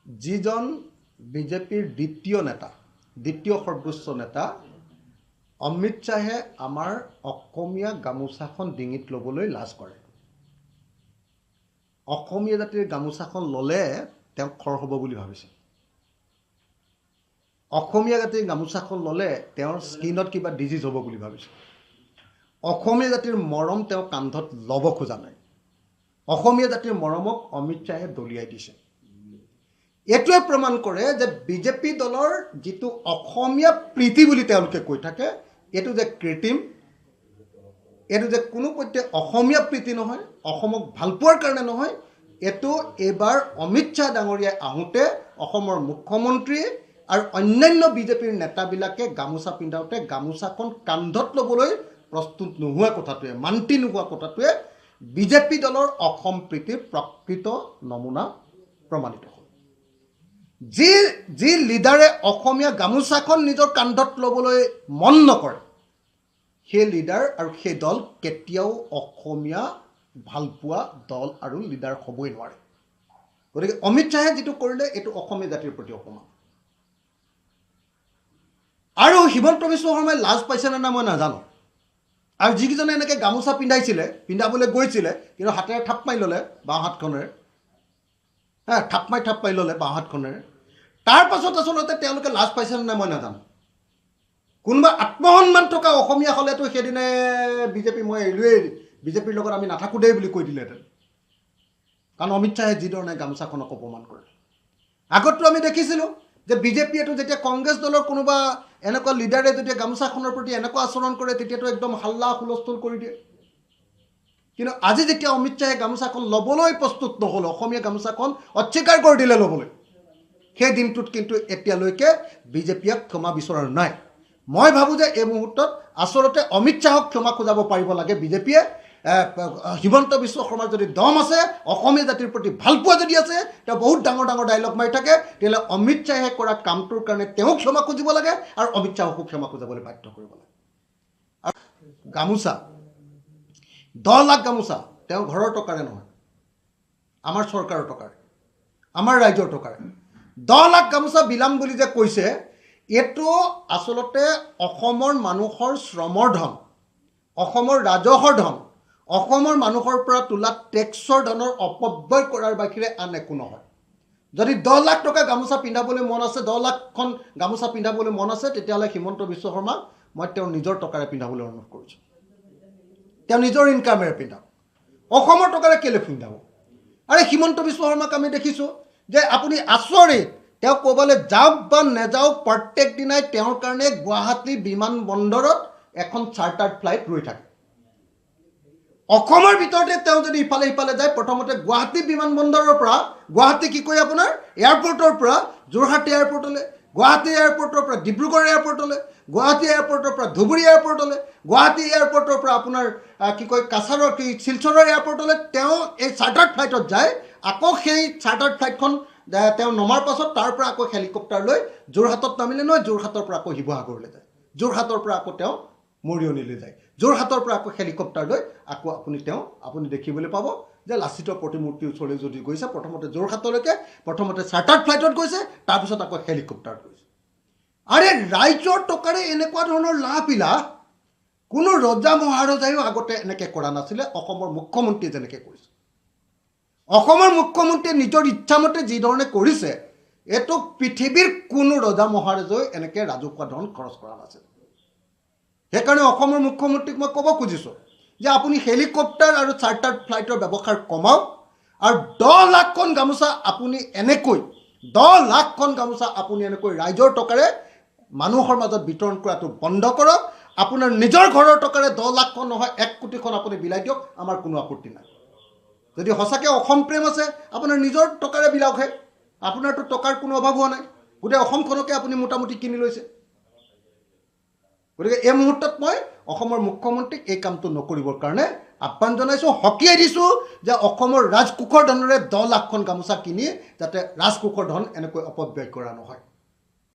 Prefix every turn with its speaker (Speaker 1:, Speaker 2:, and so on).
Speaker 1: যিজন বিজেপিৰ দ্বিতীয় সৰ্বোচ্চ নেতা অমিত শ্বাহে আমাৰ অসমীয়া গামোচাখন ডিঙিত ল'বলৈ লাজ কৰে। অসমীয়া জাতিৰ গামোচাখন ল'লে তেওঁ খৰ হ'ব বুলি ভাবিছে। অসমীয়া জাতিৰ গামোচাখন ল'লে তেওঁৰ স্কিনত কিবা ডিজিজ হ'ব বুলি ভাবিছে। অসমীয়া জাতিৰ মৰম তেওঁ কান্ধত ল'ব খোজা নাই। অসমীয়া জাতিৰ মৰমক অমিত শ্বাহে দলিয়াই দিছে। এইটোৱে প্ৰমাণ কৰে যে বিজেপি দলৰ যিটো অসমীয়া প্ৰীতি বুলি তেওঁলোকে কৈ থাকে, এইটো যে কৃত্ৰিম, এইটো যে কোনোপধ্যে অসমীয়া প্ৰীতি নহয়, অসমক ভাল পোৱাৰ কাৰণে নহয়। এইটো এইবাৰ অমিত শ্বাহ ডাঙৰীয়াই আহোঁতে অসমৰ মুখ্যমন্ত্ৰী আৰু অন্যান্য বিজেপিৰ নেতাবিলাকে গামোচা পিন্ধাওঁতে গামোচাখন কান্ধত ল'বলৈ প্ৰস্তুত নোহোৱা কথাটোৱে, মান্তি নোহোৱা কথাটোৱে বিজেপি দলৰ অসম প্ৰীতিৰ প্ৰকৃত নমুনা প্ৰমাণিত হ'ল। যি লিডাৰে অসমীয়া গামোচাখন নিজৰ কান্ধত ল'বলৈ মন নকৰে, সেই লিডাৰ আৰু সেই দল কেতিয়াও অসমীয়া ভালপোৱা দল আৰু লিডাৰ হ'বই নোৱাৰে। গতিকে অমিত শ্বাহে যিটো কৰিলে এইটো অসমীয়া জাতিৰ প্ৰতি অপমান। আৰু হিমন্ত বিশ্ব শৰ্মাই লাজ পাইছেনে নাই মই নাজানো। আৰু যিকেইজনে এনেকৈ গামোচা পিন্ধাবলৈ গৈছিলে কিন্তু হাতেৰে থাপ মাৰি ল'লে বাওঁ হাতখনেৰে, থাপ মাৰি ল'লে বাওঁ হাতখনেৰে, তাৰ পাছত আচলতে তেওঁলোকে লাজ পাইছেনে নাই মই নাজানো। কোনোবা আত্মসন্মান থকা অসমীয়া হ'লেতো সেইদিনে বিজেপি মই এৰিলোৱেই, বিজেপিৰ লগত আমি নাথাকোঁ দেই বুলি কৈ দিলেহেঁতেন। কাৰণ অমিত শ্বাহে যিধৰণে গামোচাখনক অপমান কৰে। আগততো আমি দেখিছিলোঁ যে বিজেপিয়েতো যেতিয়া কংগ্ৰেছ দলৰ কোনোবা এনেকুৱা লিডাৰে যেতিয়া গামোচাখনৰ প্ৰতি এনেকুৱা আচৰণ কৰে তেতিয়াতো একদম হাল্লা হুলস্থুল কৰি দিয়ে। কিন্তু আজি যেতিয়া অমিত শ্বাহে গামোচাখন ল'বলৈ প্ৰস্তুত নহ'ল, অসমীয়া গামোচাখন অস্বীকাৰ কৰি দিলে ল'বলৈ, সেই দিনটোত কিন্তু এতিয়ালৈকে বিজেপিয়ে ক্ষমা বিচৰা নাই। মই ভাবোঁ যে এই মুহূৰ্তত আচলতে অমিত শ্বাহক ক্ষমা খোজাব পাৰিব লাগে বিজেপিয়ে। হিমন্ত বিশ্ব শৰ্মাৰ যদি দম আছে, অসমীয়া জাতিৰ প্ৰতি ভালপোৱা যদি আছে, তেওঁ বহুত ডাঙৰ ডাঙৰ ডাইলগ মাৰি থাকে, তেতিয়াহ'লে অমিত শ্বাহে কৰা কামটোৰ কাৰণে তেওঁক ক্ষমা খুজিব লাগে আৰু অমিত শ্বাহকো ক্ষমা খুজাবলৈ বাধ্য কৰিব লাগে। আৰু গামোচা 10 লাখ গামোচা তেওঁ ঘৰৰ টকাৰে নহয়, আমাৰ চৰকাৰৰ টকাৰে, আমাৰ ৰাইজৰ টকাৰে 10 লাখ গামোচা বিলাম বুলি যে কৈছে, এইটো আচলতে অসমৰ মানুহৰ শ্ৰমৰ ধন, অসমৰ ৰাজহৰ ধন, অসমৰ মানুহৰ পৰা তোলা টেক্সৰ ধনৰ অপব্যয় কৰাৰ বাহিৰে আন একো নহয়। যদি 10 লাখ টকা গামোচা পিন্ধাবলৈ মন আছে, 10 লাখখন গামোচা পিন্ধাবলৈ মন আছে, তেতিয়াহ'লে হিমন্ত বিশ্ব শৰ্মাক মই তেওঁৰ নিজৰ টকাৰে পিন্ধাবলৈ অনুৰোধ কৰিছোঁ। তেওঁ নিজৰ ইনকামেৰে পিন্ধাওক, অসমৰ টকাৰে কেলৈ পিন্ধাব? আৰু হিমন্ত বিশ্ব শৰ্মাক আমি দেখিছোঁ যে আপুনি আচৰিত, তেওঁ ক'বলৈ যাওক বা নেযাওক প্ৰত্যেক দিনাই তেওঁৰ কাৰণে গুৱাহাটী বিমানবন্দৰত এখন চাৰ্টাৰ্ড ফ্লাইট ৰৈ থাকে। অসমৰ ভিতৰতে তেওঁ যদি ইফালে সিফালে যায়, প্ৰথমতে গুৱাহাটী বিমানবন্দৰৰ পৰা, গুৱাহাটী কি কয় আপোনাৰ এয়াৰপৰ্টৰ পৰা যোৰহাট এয়াৰপৰ্টলৈ, গুৱাহাটী এয়াৰপৰ্টৰ পৰা ডিব্ৰুগড় এয়াৰপৰ্টলৈ, গুৱাহাটী এয়াৰপৰ্টৰ পৰা ধুবুৰী এয়াৰপৰ্টলৈ, গুৱাহাটী এয়াৰপৰ্টৰ পৰা আপোনাৰ শিলচৰৰ এয়াৰপৰ্টলৈ তেওঁ এই চাৰ্টাৰ্ড ফ্লাইটত যায়। আকৌ সেই চাৰ্টাৰ্ড ফ্লাইটখন তেওঁ নমাৰ পাছত তাৰ পৰা আকৌ হেলিকপ্টাৰ লৈ যোৰহাটত নামিলে নহয়, যোৰহাটৰ পৰা আকৌ শিৱসাগৰলৈ যায়, যোৰহাটৰ পৰা আকৌ তেওঁ মৰিয়নিলৈ যায়, যোৰহাটৰ পৰা আকৌ হেলিকপ্টাৰ লৈ আকৌ আপুনি দেখিবলৈ পাব যে লাচিতৰ প্ৰতিমূৰ্তিৰ ওচৰলৈ যদি গৈছে, প্ৰথমতে যোৰহাটলৈকে প্ৰথমতে চাৰ্টাৰ্ড ফ্লাইটত গৈছে, তাৰপিছত আকৌ হেলিকপ্টাৰত গৈছে। আৰে ৰাইজৰ টকাৰে এনেকুৱা ধৰণৰ লাভ কোনো ৰজা মহাৰজাইও আগতে এনেকৈ কৰা নাছিলে। অসমৰ মুখ্যমন্ত্ৰীয়ে যেনেকৈ কৰিছে, অসমৰ মুখ্যমন্ত্ৰীয়ে নিজৰ ইচ্ছামতে যিধৰণে কৰিছে, এইটো পৃথিৱীৰ কোনো ৰজা মহাৰজাই এনেকৈ ৰাজহুৱা ধন খৰচ কৰা নাছিল। সেইকাৰণে অসমৰ মুখ্যমন্ত্ৰীক মই ক'ব খুজিছোঁ যে আপুনি হেলিকপ্টাৰ আৰু চাৰ্টাৰ্ড ফ্লাইটৰ ব্যৱহাৰ কমাওক আৰু 10 লাখখন গামোচা আপুনি এনেকৈ 10 লাখখন গামোচা আপুনি এনেকৈ ৰাইজৰ টকাৰে মানুহৰ মাজত বিতৰণ কৰাটো বন্ধ কৰক। আপোনাৰ নিজৰ ঘৰৰ টকাৰে 10 লাখখন নহয় 1 কোটিখন আপুনি বিলাই দিয়ক, আমাৰ কোনো আপত্তি নাই। যদি সঁচাকৈ অসম প্ৰেম আছে, আপোনাৰ নিজৰ টকাৰে বিলাওকহে, আপোনাৰতো টকাৰ কোনো অভাৱ হোৱা নাই, গোটেই অসমখনকে আপুনি মোটামুটি কিনি লৈছে। গতিকে এই মুহূৰ্তত মই অসমৰ মুখ্যমন্ত্ৰীক এই কামটো নকৰিবৰ কাৰণে আহ্বান জনাইছোঁ, সকীয়াই দিছোঁ যে অসমৰ ৰাজকোষৰ ধনেৰে 10 লাখখন গামোচা কিনি যাতে ৰাজকোষৰ ধন এনেকৈ অপব্যয় কৰা নহয়।